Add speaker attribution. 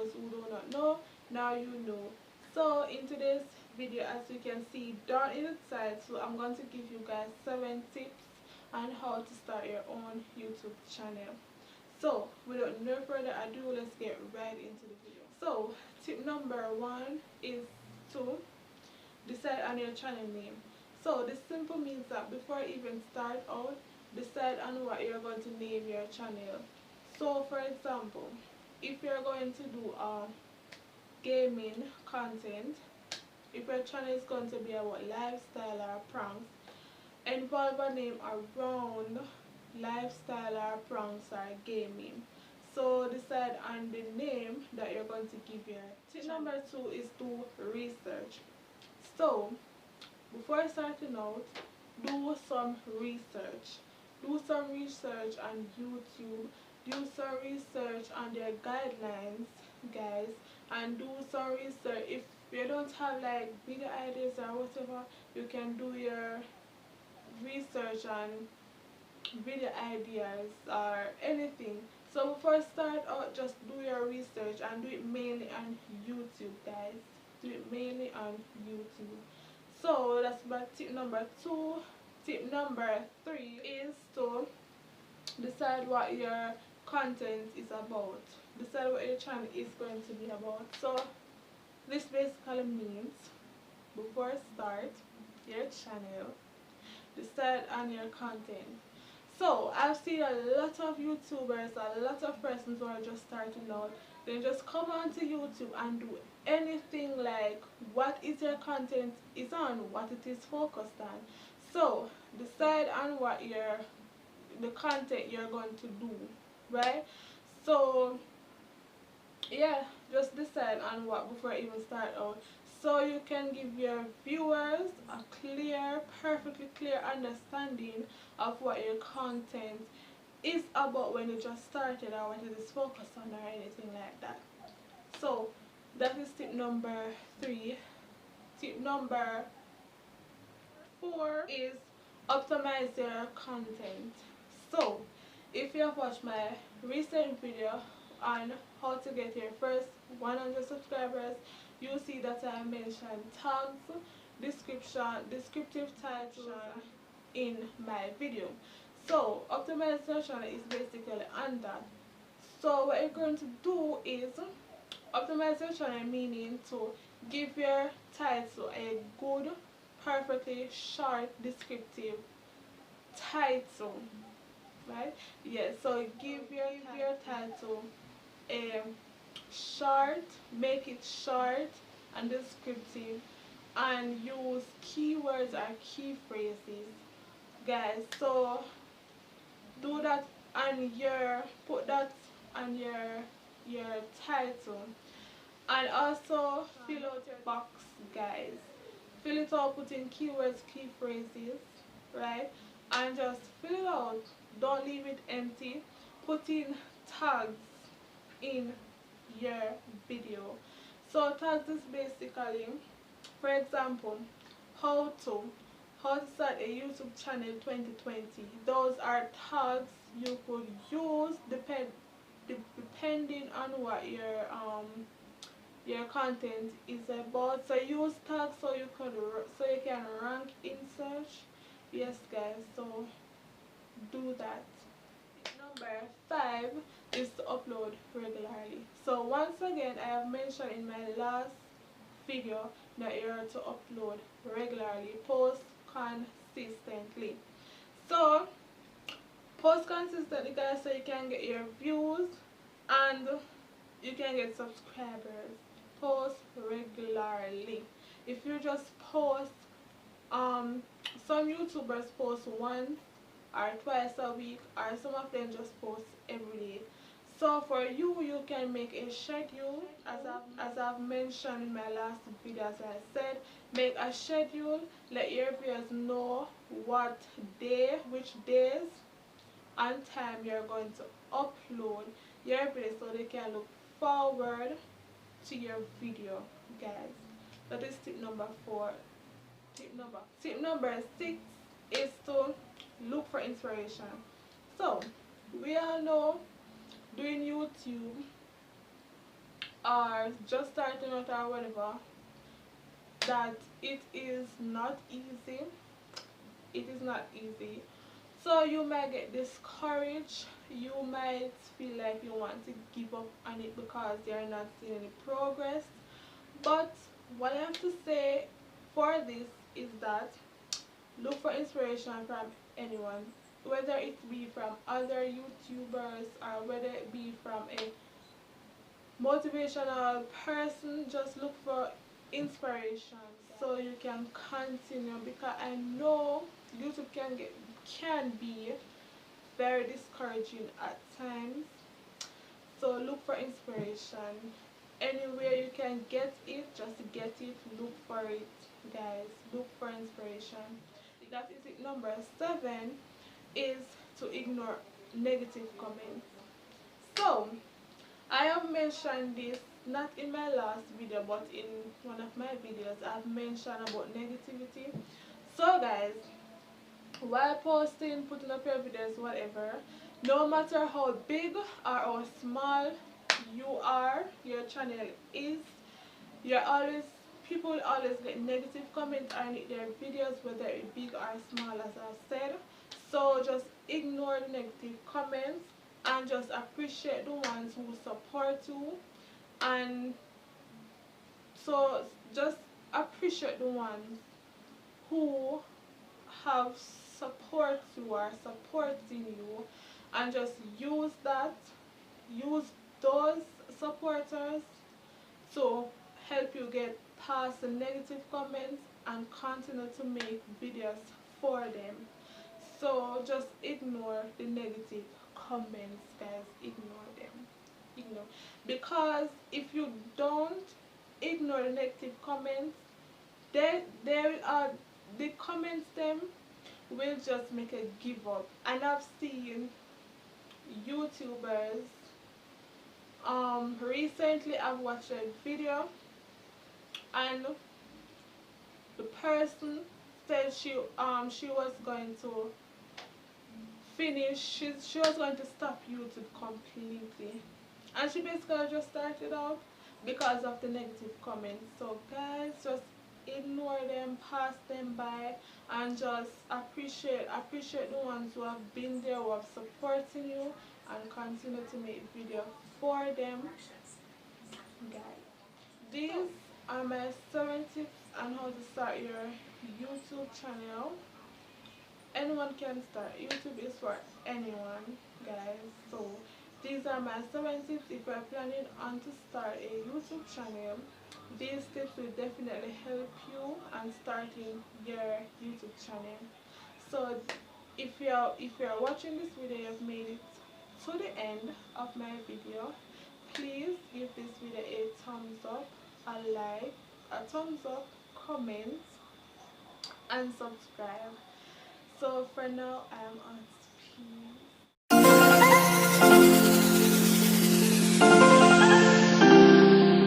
Speaker 1: those who do not know, now you know. So in today's video, as you can see down in the side, so I'm going to give you guys 7 tips on how to start your own YouTube channel. So without no further ado, let's get right into the video. So tip number 1 is to decide on your channel name. So this simple means that before you even start out, decide on what you're going to name your channel. So for example, if you're going to do gaming content, if your channel is going to be about lifestyle or pranks, involve a name around lifestyle or pranks or gaming. So decide on the name that you're going to give your channel. Tip number 2 is do research. So before starting out, do some research. Do some research on YouTube. Do some research on their guidelines, guys, and do some research. If you don't have like bigger ideas or whatever, you can do your research on video ideas or anything. So before start out, just do your research and do it mainly on YouTube, guys. Do it mainly on YouTube. So that's about tip number 2. Tip number 3 is to decide what your content is about. Decide what your channel is going to be about. So this basically means before start your channel, decide on your content. So I've seen a lot of YouTubers, a lot of persons who are just starting out, they just come onto YouTube and do anything like what is your content is on, what it is focused on. So decide on what the content you're going to do, right? So yeah, just decide on what before you even start out, so you can give your viewers a clear, perfectly clear understanding of what your content is about when you just started or what it is focused on or anything like that. So that is tip number 3. Tip number 4 is optimize your content. So if you have watched my recent video on how to get your first 100 subscribers, you see that I mentioned tags, descriptive titles in my video. So optimization is basically on that. So what you're going to do is optimization, meaning to give your title a good, perfectly short, descriptive title, right? Yes, so give your title a short, make it short and descriptive, and use keywords or key phrases, guys. So do that on put that on your title, and also fill out your box, guys. Fill it out, put in keywords, key phrases, right? And just fill it out, don't leave it empty. Put in tags in your video. So tags is basically, for example, how to start a YouTube channel 2020. Those are tags you could use depending on what your content is about. So use tags so you can rank in search. Yes, guys, so do that. Number 5 is to upload regularly. So once again, I have mentioned in my last video that you are to upload regularly, post consistently. So post consistently, guys, so you can get your views and you can get subscribers. Post regularly. If you just post, some YouTubers post once or twice a week, or some of them just post every day. So for you, you can make a schedule, as I've mentioned in my last video. As I said, make a schedule, let your viewers know what day, which days and time you're going to upload your video, so they can look forward to your video, guys. That is tip number 4. Tip number 6 is to look for inspiration. So we all know doing YouTube, or just starting out or whatever, that it is not easy. It is not easy. So you might get discouraged. You might feel like you want to give up on it because you're not seeing any progress. But what I have to say for this is that look for inspiration from anyone, whether it be from other YouTubers or whether it be from a motivational person. Just look for inspiration so you can continue, because I know YouTube can be very discouraging at times. So look for inspiration anywhere you can get it. Just get it. Look for it, guys. Look for inspiration. That is it. Number 7 is to ignore negative comments. So I have mentioned this not in my last video, but in one of my videos I've mentioned about negativity. So guys, while posting, putting up your videos, whatever, no matter how big or how small your channel is, you're always people will always get negative comments on their videos, whether it big or small, as I said. So just ignore the negative comments and just appreciate the ones who support you. And so just appreciate the ones who have support you or supporting you, and just use those supporters to help you get past the negative comments and continue to make videos for them. So just ignore the negative comments, guys. Ignore them. Ignore, because if you don't ignore the negative comments, there are the comments them will just make a give up. And I've seen YouTubers, recently I've watched a video and the person said she was going to finish, she was going to stop YouTube completely, and she basically just started out because of the negative comments. So guys, just ignore them, pass them by, and just appreciate the ones who have been there, who have supporting you, and continue to make videos for them, guys. These are my 7 tips on how to start your YouTube channel. Anyone can start. YouTube is for anyone, guys. So these are my 7 tips if you are planning on to start a YouTube channel. These tips will definitely help you on starting your YouTube channel. So if you are watching this video, you've made it to the end of my video, please give this video a thumbs up, a like, a thumbs up, comment, and subscribe. So for now, I am on peace.